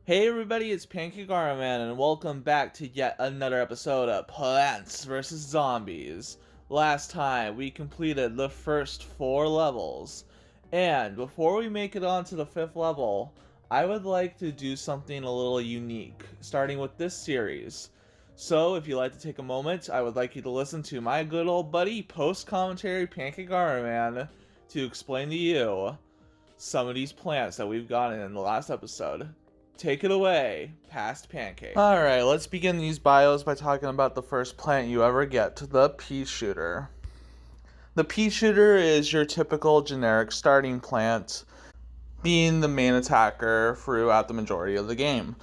Hey everybody, it's Pancake Man, and welcome back to yet another episode of Plants vs. Zombies. Last time, we completed the first 4 levels, and before we make it on to the 5th level, I would like to do something a little unique, starting with this series. So, if you'd like to take a moment, I would like you to listen to my good old buddy, post-commentary Pancake Man, to explain to you some of these plants that we've gotten in the last episode. Take it away, past Pancake. Alright, let's begin these bios by talking about the first plant you ever get, the pea shooter. The pea shooter is your typical generic starting plant, being the main attacker throughout the majority of the game.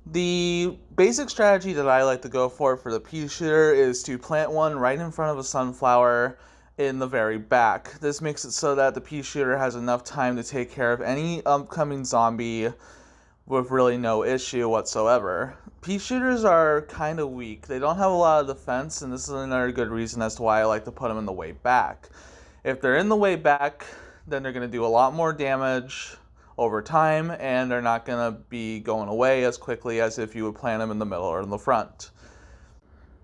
The basic strategy that I like to go for the pea shooter is to plant one right in front of a sunflower in the very back. This makes it so that the pea shooter has enough time to take care of any upcoming zombie with really no issue whatsoever. Pea shooters are kind of weak. They don't have a lot of defense, and this is another good reason as to why I like to put them in the way back. If they're in the way back, then they're going to do a lot more damage over time, and they're not going to be going away as quickly as if you would plant them in the middle or in the front.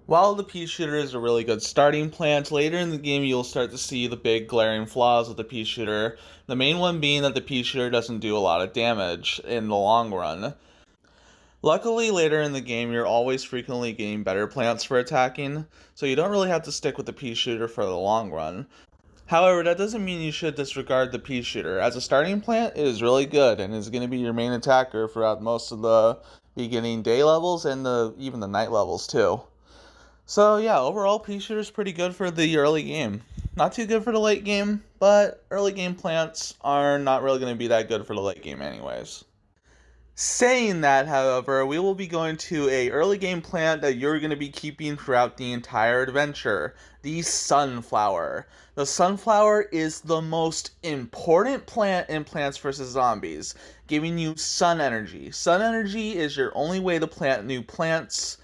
While the pea shooter is a really good starting plant, later in the game you'll start to see the big glaring flaws of the pea shooter. The main one being that the pea shooter doesn't do a lot of damage in the long run. Luckily, later in the game you're always frequently getting better plants for attacking, so you don't really have to stick with the pea shooter for the long run. However, that doesn't mean you should disregard the pea shooter. As a starting plant, it is really good and is going to be your main attacker throughout most of the beginning day levels and even the night levels too. So yeah, overall, pea shooter is pretty good for the early game. Not too good for the late game, but early game plants are not really going to be that good for the late game anyways. Saying that, however, we will be going to a early game plant that you're going to be keeping throughout the entire adventure, the sunflower. The sunflower is the most important plant in Plants vs. Zombies, giving you sun energy. Sun energy is your only way to plant new plants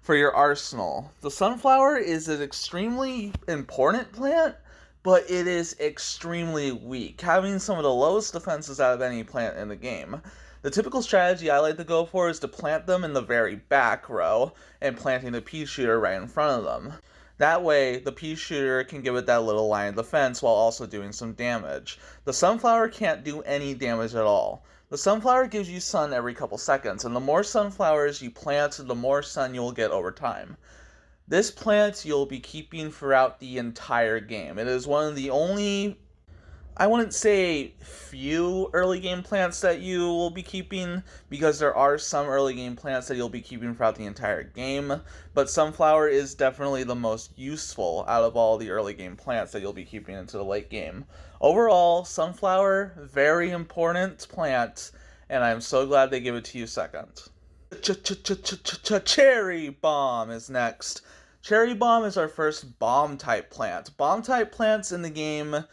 for your arsenal. The sunflower is an extremely important plant, but it is extremely weak, having some of the lowest defenses out of any plant in the game. The typical strategy I like to go for is to plant them in the very back row and planting the pea shooter right in front of them. That way, the pea shooter can give it that little line of defense while also doing some damage. The sunflower can't do any damage at all. The sunflower gives you sun every couple seconds, and the more sunflowers you plant, the more sun you'll get over time. This plant you'll be keeping throughout the entire game. It is one of the only, I wouldn't say few early game plants that you will be keeping, because there are some early game plants that you'll be keeping throughout the entire game, but sunflower is definitely the most useful out of all the early game plants that you'll be keeping into the late game. Overall, sunflower, very important plant, and I'm so glad they give it to you second. Cherry bomb is next. Cherry bomb is our first bomb type plant. Bomb type plants in the game,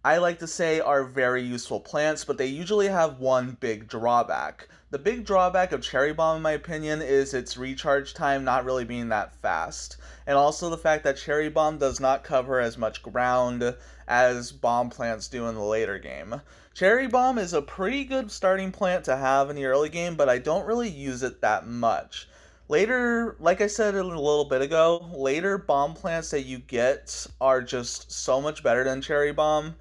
I like to say, are very useful plants, but they usually have one big drawback. The big drawback of Cherry Bomb, in my opinion, is its recharge time not really being that fast, and also the fact that Cherry Bomb does not cover as much ground as bomb plants do in the later game. Cherry Bomb is a pretty good starting plant to have in the early game, but I don't really use it that much. Later, like I said a little bit ago, later bomb plants that you get are just so much better than Cherry Bomb.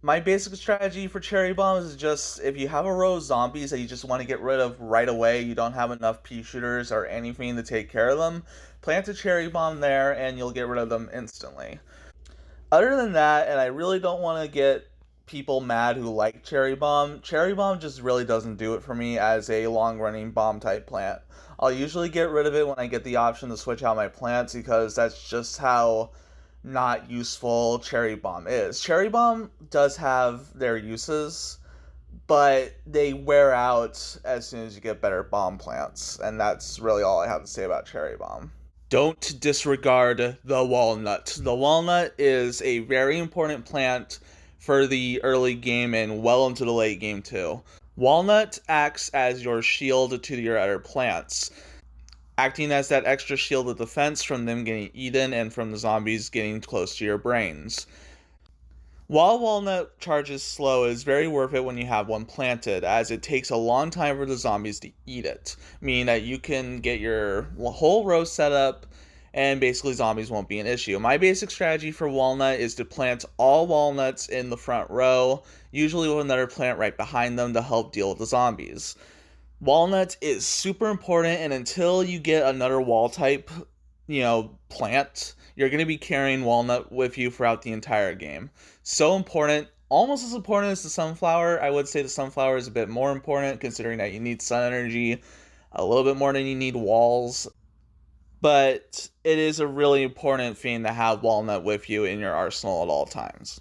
My basic strategy for Cherry Bomb is just, if you have a row of zombies that you just want to get rid of right away, you don't have enough pea shooters or anything to take care of them, plant a Cherry Bomb there and you'll get rid of them instantly. Other than that, and I really don't want to get people mad who like Cherry Bomb just really doesn't do it for me as a long-running bomb type plant. I'll usually get rid of it when I get the option to switch out my plants, because that's just how not useful Cherry Bomb is. Cherry Bomb does have their uses, but they wear out as soon as you get better bomb plants, and that's really all I have to say about Cherry Bomb. Don't disregard the walnut. The walnut is a very important plant for the early game and well into the late game too. Walnut acts as your shield to your other plants, acting as that extra shield of defense from them getting eaten and from the zombies getting close to your brains. While walnut charges slow, it is very worth it when you have one planted, as it takes a long time for the zombies to eat it, meaning that you can get your whole row set up and basically zombies won't be an issue. My basic strategy for walnut is to plant all walnuts in the front row, usually with another plant right behind them to help deal with the zombies. Walnut is super important, and until you get another wall type, plant, you're going to be carrying walnut with you throughout the entire game. So important, almost as important as the sunflower. I would say the sunflower is a bit more important, considering that you need sun energy a little bit more than you need walls. But it is a really important thing to have walnut with you in your arsenal at all times.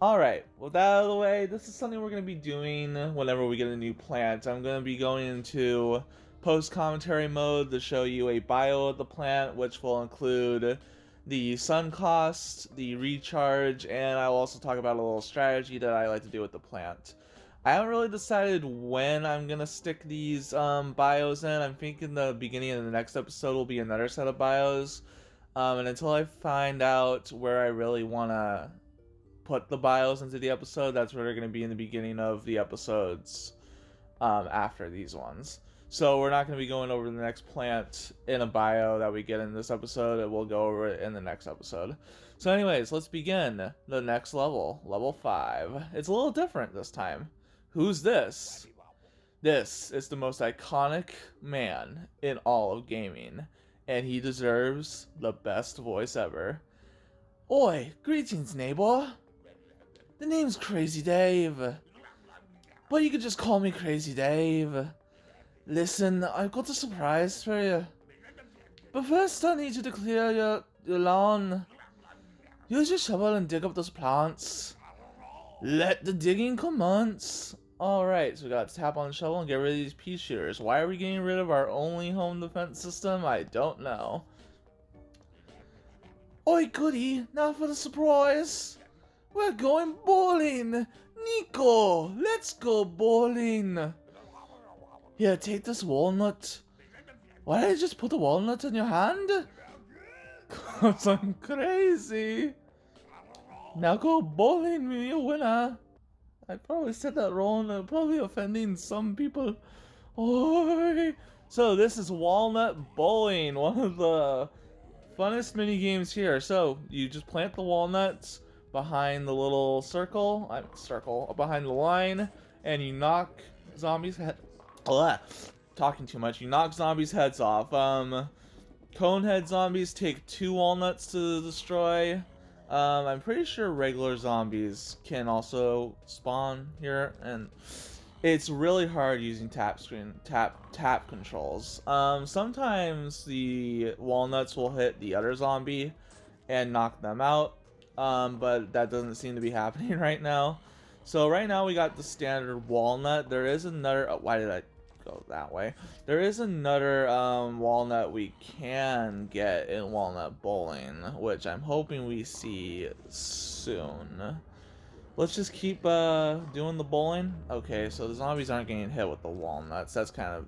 Alright, with that out of the way, this is something we're going to be doing whenever we get a new plant. I'm going to be going into post-commentary mode to show you a bio of the plant, which will include the sun cost, the recharge, and I will also talk about a little strategy that I like to do with the plant. I haven't really decided when I'm going to stick these bios in. I'm thinking the beginning of the next episode will be another set of bios. And until I find out where I really want to put the bios into the episode, that's where they're going to be in the beginning of the episodes after these ones. So we're not going to be going over the next plant in a bio that we get in this episode, and we'll go over it in the next episode. So anyways, let's begin the next level, level 5. It's a little different this time. Who's this? This is the most iconic man in all of gaming, and he deserves the best voice ever. Oi, greetings neighbor. The name's Crazy Dave, but you could just call me Crazy Dave. Listen, I've got a surprise for you. But first I need you to clear your lawn. Use your shovel and dig up those plants. Let the digging commence. Alright, so we gotta tap on the shovel and get rid of these pea shooters. Why are we getting rid of our only home defense system? I don't know. Oi goody, now for the surprise. We're going bowling! Nico, let's go bowling! Here, take this walnut. Why did I just put a walnut in your hand? Cause I'm crazy. Now go bowling, me a winner. I probably said that wrong, probably offending some people. Oi! So this is walnut bowling, one of the funnest mini games here. So you just plant the walnuts behind the little circle, behind the line, and you knock zombies' head. Talking too much. You knock zombies' heads off. Conehead zombies take 2 walnuts to destroy. I'm pretty sure regular zombies can also spawn here, and it's really hard using tap controls. Sometimes the walnuts will hit the other zombie and knock them out. But that doesn't seem to be happening right now. So right now we got the standard walnut. There is another, why did I go that way? There is another walnut we can get in walnut bowling, which I'm hoping we see soon. Let's just keep doing the bowling. Okay, so the zombies aren't getting hit with the walnuts. That's kind of...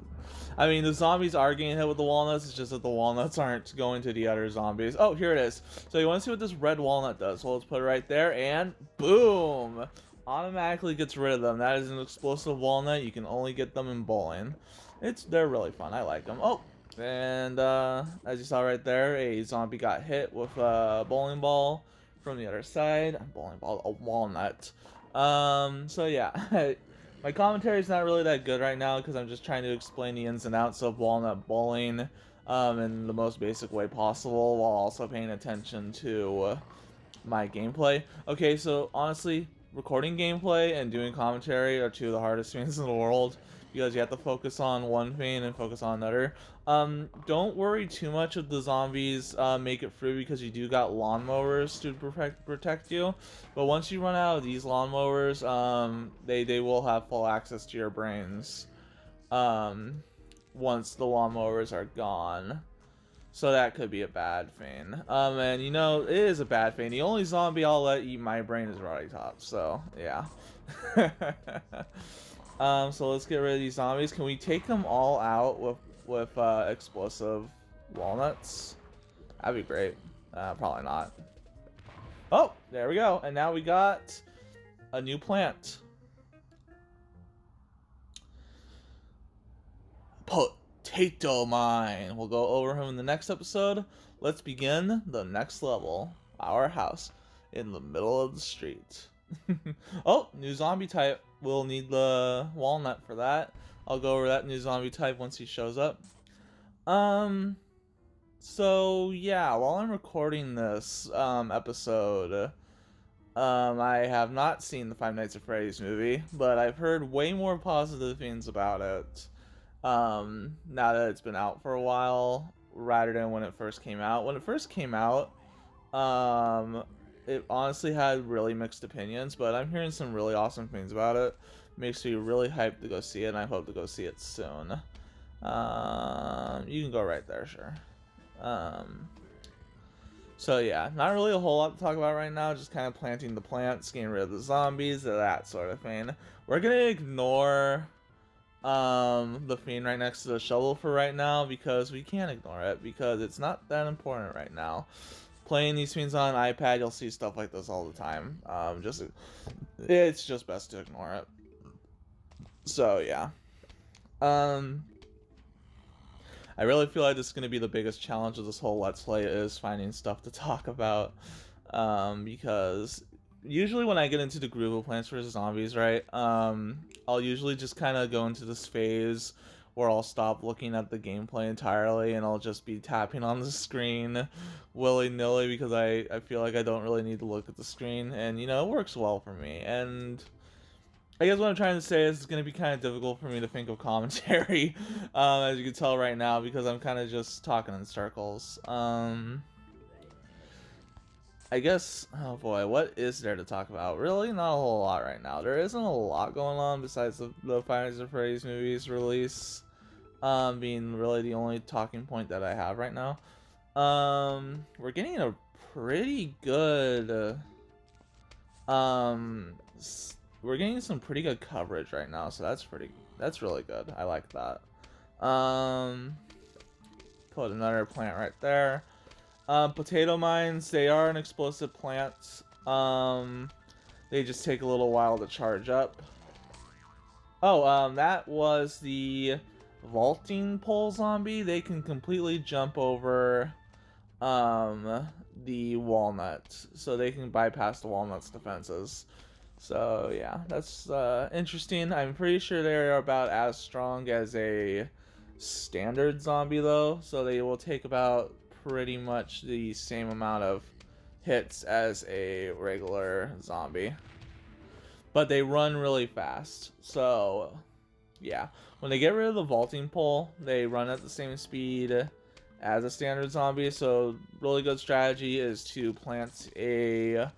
I mean, the zombies are getting hit with the walnuts. It's just that the walnuts aren't going to the other zombies. Oh, here it is. So you want to see what this red walnut does. Well, let's put it right there, and boom! Automatically gets rid of them. That is an explosive walnut. You can only get them in bowling. They're really fun. I like them. Oh, and as you saw right there, a zombie got hit with a bowling ball from the other side. A walnut. So yeah, my commentary is not really that good right now because I'm just trying to explain the ins and outs of walnut bowling in the most basic way possible, while also paying attention to my gameplay. Okay, so honestly, recording gameplay and doing commentary are 2 of the hardest things in the world, because you have to focus on one thing and focus on another. Don't worry too much if the zombies make it through, because you do got lawnmowers to protect you. But once you run out of these lawnmowers, they will have full access to your brains once the lawnmowers are gone. So that could be a bad thing. And you know, it is a bad thing. The only zombie I'll let eat my brain is Roddy Top. So yeah. So let's get rid of these zombies. Can we take them all out with explosive walnuts? That'd be great. Probably not. Oh, There we go. And now we got a new plant. Potato mine. We'll go over him in the next episode. Let's begin the next level. Our house in the middle of the street. Oh, new zombie type. We'll need the walnut for that. I'll go over that new zombie type once he shows up. So yeah, while I'm recording this episode, I have not seen the Five Nights at Freddy's movie, but I've heard way more positive things about it. Now that it's been out for a while, rather than when it first came out. When it first came out, it honestly had really mixed opinions, but I'm hearing some really awesome things about it. Makes me really hyped to go see it, and I hope to go see it soon. You can go right there, sure. So yeah, not really a whole lot to talk about right now, just kind of planting the plants, getting rid of the zombies, that sort of thing. We're gonna ignore the fiend right next to the shovel for right now, because we can't ignore it, because it's not that important right now. Playing these fiends on an iPad, you'll see stuff like this all the time. It's just best to ignore it. So yeah. I really feel like this is going to be the biggest challenge of this whole Let's Play, is finding stuff to talk about. Because usually when I get into the groove of Plants vs. Zombies, right, I'll usually just kind of go into this phase where I'll stop looking at the gameplay entirely, and I'll just be tapping on the screen willy-nilly, because I feel like I don't really need to look at the screen, and, you know, it works well for me. And I guess what I'm trying to say is it's going to be kind of difficult for me to think of commentary, as you can tell right now, because I'm kind of just talking in circles. I guess, oh boy, what is there to talk about? Really, not a whole lot right now. There isn't a lot going on besides the Five Nights at Freddy's movies release, being really the only talking point that I have right now. We're getting a pretty good, we're getting some pretty good coverage right now, so that's really good. I like that. Put another plant right there. Potato mines, they are an explosive plant. They just take a little while to charge up. Oh, that was the vaulting pole zombie. They can completely jump over the walnut, so they can bypass the walnut's defenses. So yeah, that's interesting. I'm pretty sure they're about as strong as a standard zombie though, so they will take about pretty much the same amount of hits as a regular zombie. But they run really fast, so yeah. When they get rid of the vaulting pole, they run at the same speed as a standard zombie, so really good strategy is to plant a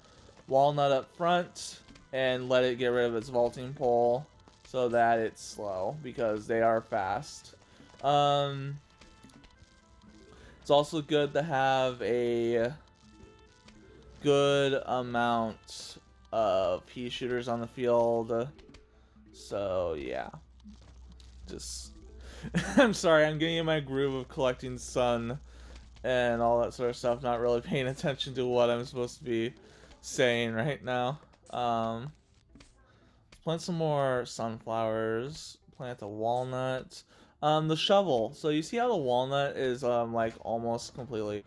walnut up front and let it get rid of its vaulting pole so that it's slow, because they are fast. It's also good to have a good amount of pea shooters on the field. So yeah, just I'm sorry, I'm getting in my groove of collecting sun and all that sort of stuff, not really paying attention to what I'm supposed to be saying right now. Plant some more sunflowers, plant a walnut. The shovel, so you see how the walnut is like almost completely.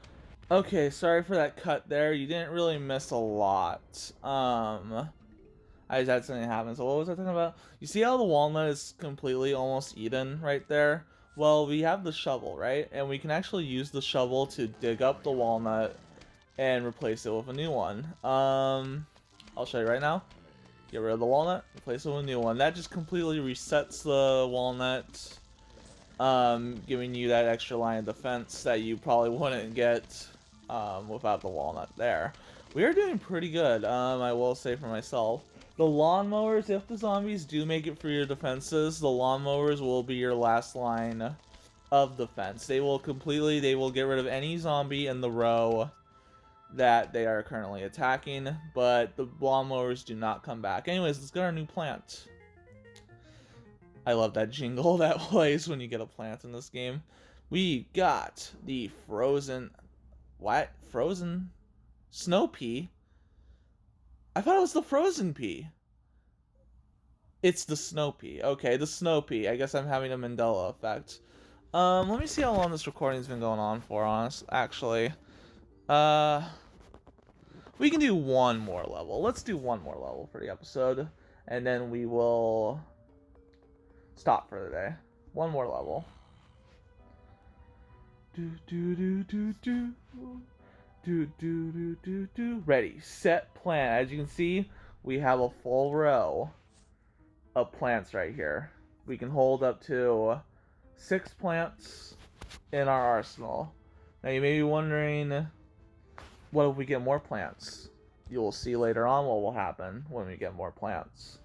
Okay, sorry for that cut there. You didn't really miss a lot. I just had something happen. So what was I talking about? You see how the walnut is completely almost eaten right there? Well, we have the shovel, right? And we can actually use the shovel to dig up the walnut and replace it with a new one. I'll show you right now. Get rid of the walnut, replace it with a new one. That just completely resets the walnut, giving you that extra line of defense that you probably wouldn't get without the walnut there. We are doing pretty good, I will say for myself. The lawnmowers, if the zombies do make it through your defenses, the lawnmowers will be your last line of defense. They will get rid of any zombie in the row that they are currently attacking, but the lawnmowers do not come back. Anyways, let's get our new plant. I love that jingle that plays when you get a plant in this game. We got the frozen snow pea. I thought it was the frozen pea. It's the snow pea. Okay, the snow pea. I guess I'm having a Mandela effect. Let me see how long this recording's been going on for, actually. Uh, we can do one more level. Let's do one more level for the episode, and then we will stop for the day. One more level. Do do do do do. Do do do do do. Ready, set, plant. As you can see, we have a full row of plants right here. We can hold up to 6 plants in our arsenal. Now you may be wondering, what if we get more plants? You will see later on what will happen when we get more plants.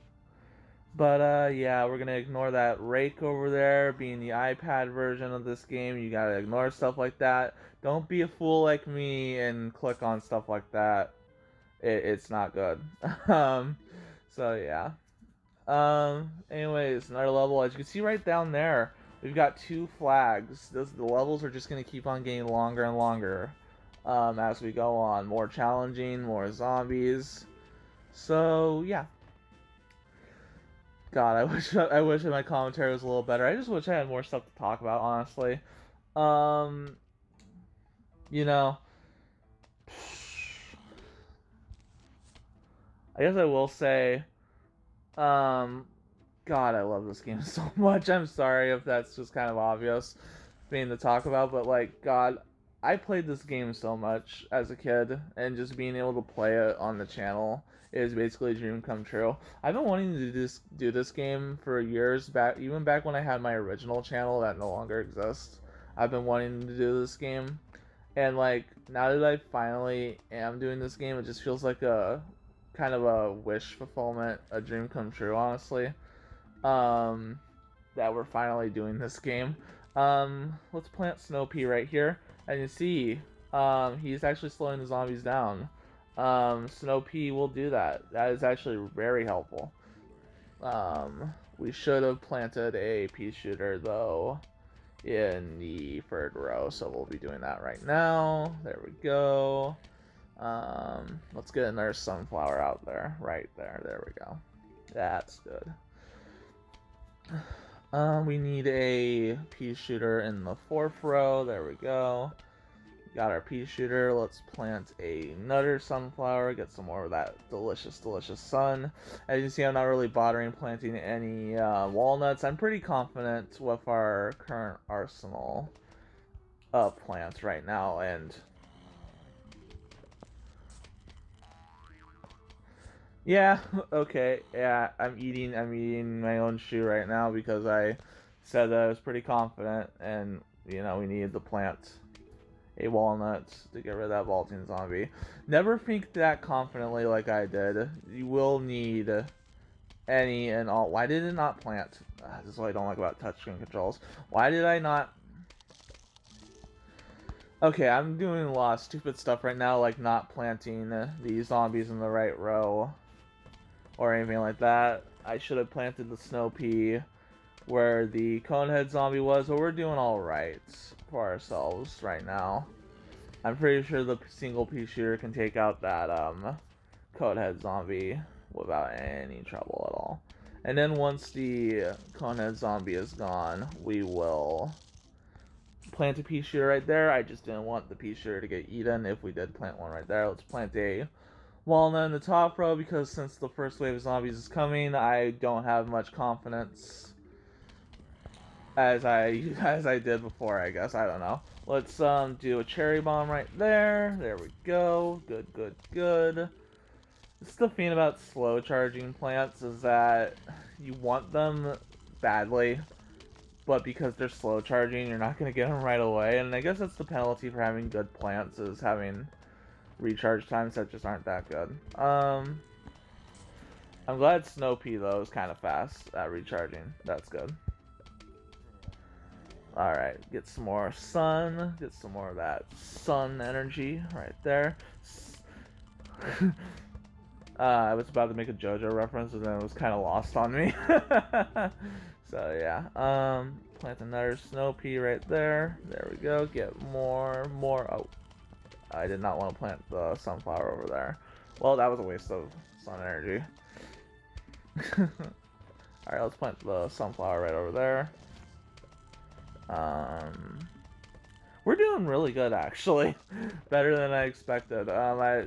But yeah, we're gonna ignore that rake over there being the iPad version of this game. You gotta ignore stuff like that. Don't be a fool like me and click on stuff like that. It's not good. So yeah. Anyways, another level. As you can see right down there, we've got 2 flags. The levels are just gonna keep on getting longer and longer as we go on. More challenging, more zombies. So yeah. God, I wish my commentary was a little better. I just wish I had more stuff to talk about, honestly. You know, I guess I will say, God, I love this game so much. I'm sorry if that's just kind of obvious being to talk about, but like, God, I played this game so much as a kid, and just being able to play it on the channel is basically a dream come true. I've been wanting to do this game for years back, even back when I had my original channel that no longer exists. I've been wanting to do this game, and like now that I finally am doing this game, it just feels like a kind of a wish fulfillment, a dream come true, honestly. That we're finally doing this game. Let's plant Snow Pea right here. And you see, he's actually slowing the zombies down. Snow Pea will do that. That is actually very helpful. We should have planted a pea shooter though in the 3rd row, so we'll be doing that right now. There we go. Let's get another sunflower out there. Right there. There we go. That's good. We need a pea shooter in the 4th row. There we go. Got our pea shooter. Let's plant another sunflower. Get some more of that delicious, delicious sun. As you can see, I'm not really bothering planting any walnuts. I'm pretty confident with our current arsenal of plants right now. And yeah, okay, yeah, I'm eating my own shoe right now because I said that I was pretty confident, and you know we needed to plant a walnut to get rid of that vaulting zombie. Never think that confidently like I did. You will need any and all. Why did it not plant? This is what I don't like about touchscreen controls. Why did I not? Okay, I'm doing a lot of stupid stuff right now, like not planting these zombies in the right row or anything like that. I should have planted the snow pea where the conehead zombie was, but we're doing alright for ourselves right now. I'm pretty sure the single pea shooter can take out that conehead zombie without any trouble at all. And then once the conehead zombie is gone, we will plant a pea shooter right there. I just didn't want the pea shooter to get eaten if we did plant one right there. Let's plant a walnut in the top row because since the first wave of zombies is coming, I don't have much confidence as I did before, I guess. I don't know. Let's do a cherry bomb right there. There we go. Good, good, good. This is the thing about slow charging plants is that you want them badly, but because they're slow charging, you're not going to get them right away. And I guess that's the penalty for having good plants, is having recharge times that just aren't that good. I'm glad Snow Pea though is kind of fast at recharging. That's good. Alright, get some more sun. Get some more of that sun energy right there. I was about to make a JoJo reference and then it was kind of lost on me. So yeah, plant another Snow Pea right there. There we go. Get more. Oh, I did not want to plant the sunflower over there. Well, that was a waste of sun energy. Alright, let's plant the sunflower right over there. We're doing really good, actually. Better than I expected. I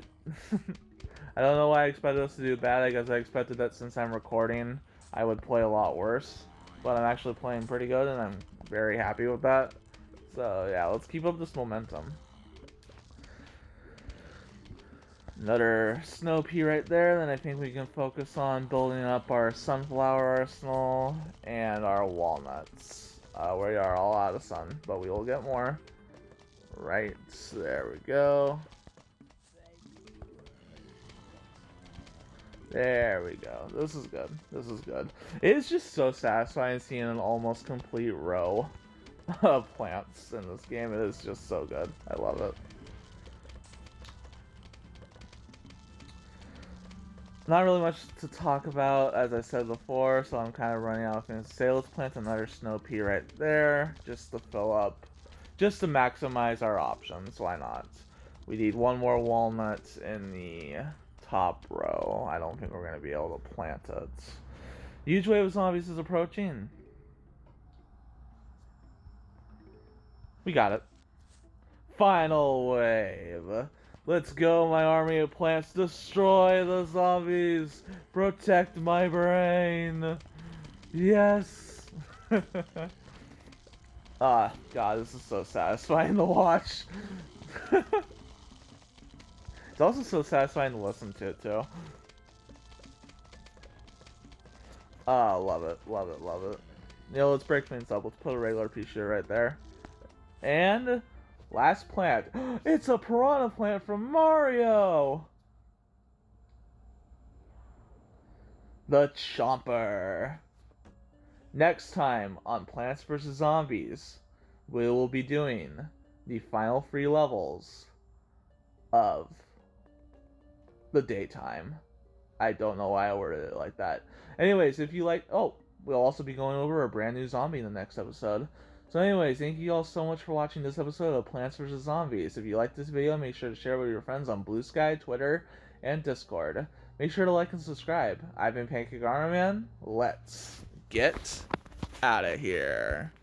don't know why I expected us to do bad. I guess I expected that since I'm recording, I would play a lot worse. But I'm actually playing pretty good, and I'm very happy with that. So, yeah, let's keep up this momentum. Another snow pea right there. Then I think we can focus on building up our sunflower arsenal and our walnuts. We are all out of sun, but we will get more. Right, there we go. There we go. This is good. This is good. It is just so satisfying seeing an almost complete row of plants in this game. It is just so good. I love it. Not really much to talk about, as I said before, so I'm kind of running out of things to say. Let's plant another snow pea right there, just to fill up, just to maximize our options. Why not? We need one more walnut in the top row. I don't think we're going to be able to plant it. Huge wave of zombies is approaching. We got it. Final wave. Let's go, my army of plants. Destroy the zombies. Protect my brain. Yes. Ah, God, this is so satisfying to watch. It's also so satisfying to listen to it, too. Ah, love it, love it, love it. Let's break things up. Let's put a regular pea shooter right there. And last plant. It's a piranha plant from Mario! The Chomper. Next time on Plants vs. Zombies, we will be doing the final 3 levels of the daytime. I don't know why I worded it like that. Anyways, if you like... Oh, we'll also be going over a brand new zombie in the next episode. So anyways, thank you all so much for watching this episode of Plants vs. Zombies. If you liked this video, make sure to share it with your friends on Blue Sky, Twitter, and Discord. Make sure to like and subscribe. I've been Pancake Armor Man. Let's get out of here.